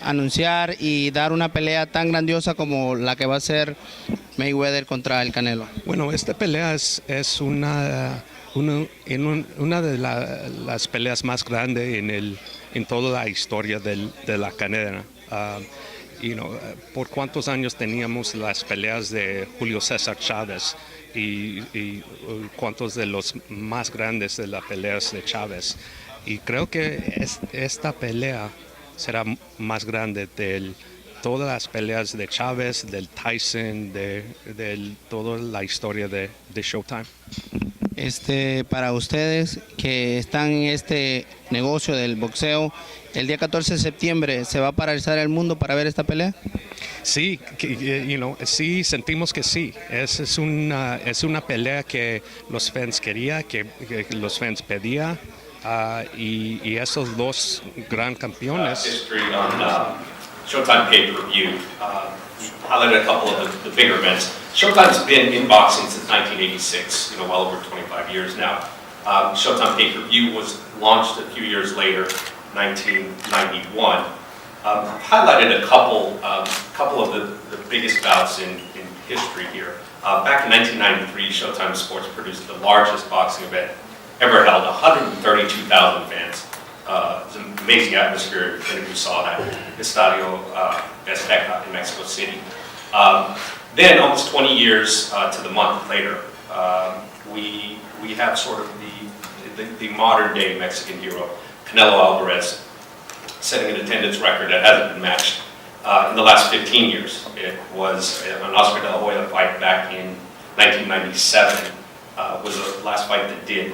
anunciar y dar una pelea tan grandiosa como la que va a ser Mayweather contra el Canelo? Bueno, esta pelea es una de las peleas más grandes en toda la historia de la cadena. Por cuántos años teníamos las peleas de Julio César Chávez y cuántos de los más grandes de las peleas de Chávez. Y creo que esta pelea será más grande de todas las peleas de Chávez, del Tyson, de toda la historia de Showtime. Para ustedes que están en este negocio del boxeo, el día 14 de septiembre se va a paralizar el mundo para ver esta pelea. Sí, sí, sentimos que sí. Es una pelea que los fans querían, que los fans pedían, y esos dos gran campeones. Showtime pay-per-view. Highlighted a couple of the bigger events. Showtime's been in boxing since 1986, well over 25 years now. Showtime pay-per-view was launched a few years later, 1991. Highlighted a couple of the biggest bouts in history here. Back in 1993, Showtime Sports produced the largest boxing event ever held, 132,000 fans. It was an amazing atmosphere, if any of you saw that, Estadio Azteca in Mexico City. Then, almost 20 years to the month later, we have sort of the modern-day Mexican hero, Canelo Alvarez, setting an attendance record that hasn't been matched in the last 15 years. It was an Oscar de la Hoya fight back in 1997, was the last fight that did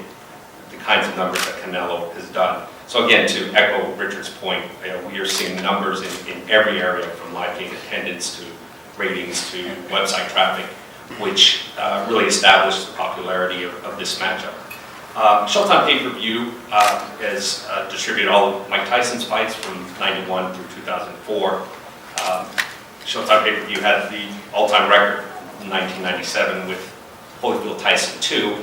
the kinds of numbers that Canelo has done. So again, to echo Richard's point, we are seeing numbers in every area, from live game attendance to ratings to website traffic, which really established the popularity of this matchup. Showtime pay-per-view has distributed all of Mike Tyson's fights from 91 through 2004. Showtime pay-per-view had the all-time record in 1997 with Holyfield Tyson 2.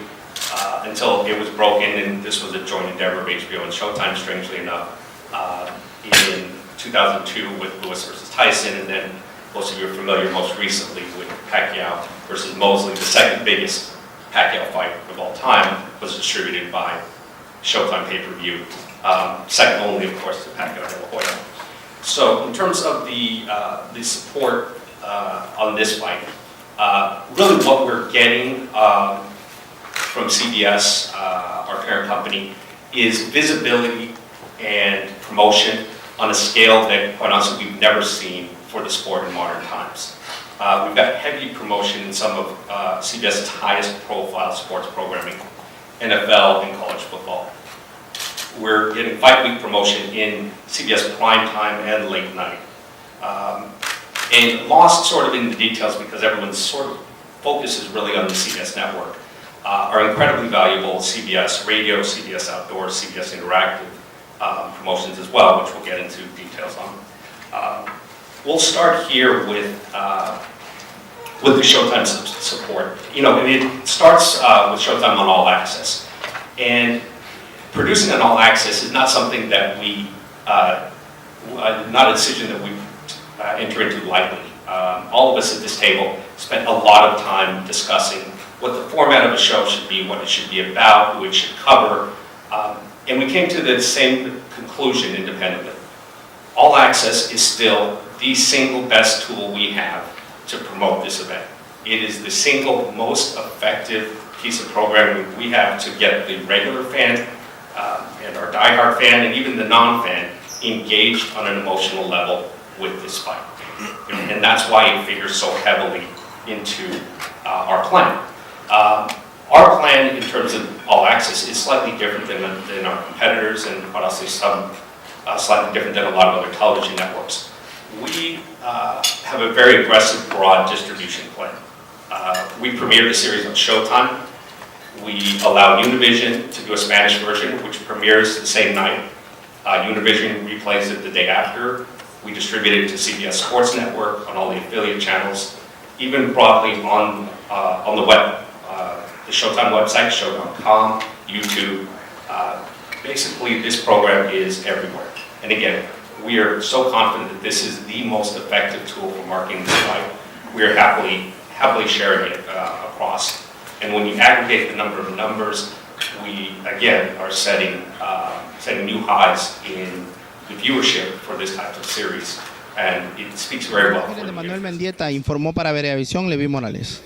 Until it was broken, and this was a joint endeavor of HBO and Showtime, strangely enough, in 2002 with Lewis versus Tyson, and then most of you are familiar most recently with Pacquiao versus Mosley. The second biggest Pacquiao fight of all time was distributed by Showtime pay-per-view, second only, of course, to Pacquiao de la Hoya. So in terms of the support on this fight, really what we're getting from CBS, our parent company, is visibility and promotion on a scale that, quite honestly, we've never seen for the sport in modern times. We've got heavy promotion in some of CBS's highest profile sports programming, NFL and college football. We're getting fight week promotion in CBS primetime and late night. And lost sort of in the details because everyone's sort of focus is really on the CBS network. Are incredibly valuable CBS Radio, CBS Outdoor, CBS Interactive promotions as well, which we'll get into details on. We'll start here with the Showtime support. It starts with Showtime on All Access. And producing an All Access is not something that not a decision that we enter into lightly. All of us at this table spent a lot of time discussing what the format of a show should be, what it should be about, who it should cover, and we came to the same conclusion independently. All Access is still the single best tool we have to promote this event. It is the single most effective piece of programming we have to get the regular fan and our diehard fan and even the non-fan engaged on an emotional level with this fight. And that's why it figures so heavily into our plan. Our plan in terms of All Access is slightly different than our competitors, and quite honestly, slightly different than a lot of other television networks. We have a very aggressive, broad distribution plan. We premiered the series on Showtime. We allow Univision to do a Spanish version, which premieres the same night. Univision replays it the day after. We distribute it to CBS Sports Network on all the affiliate channels, even broadly on the web. The Showtime website, show.com, YouTube. Basically, this program is everywhere. And again, we are so confident that this is the most effective tool for marketing the site. We are happily sharing it across. And when you aggregate the number of numbers, we again are setting new highs in the viewership for this type of series, and it speaks very well. Manuel Mendieta informó para BereaVision, Levi Morales.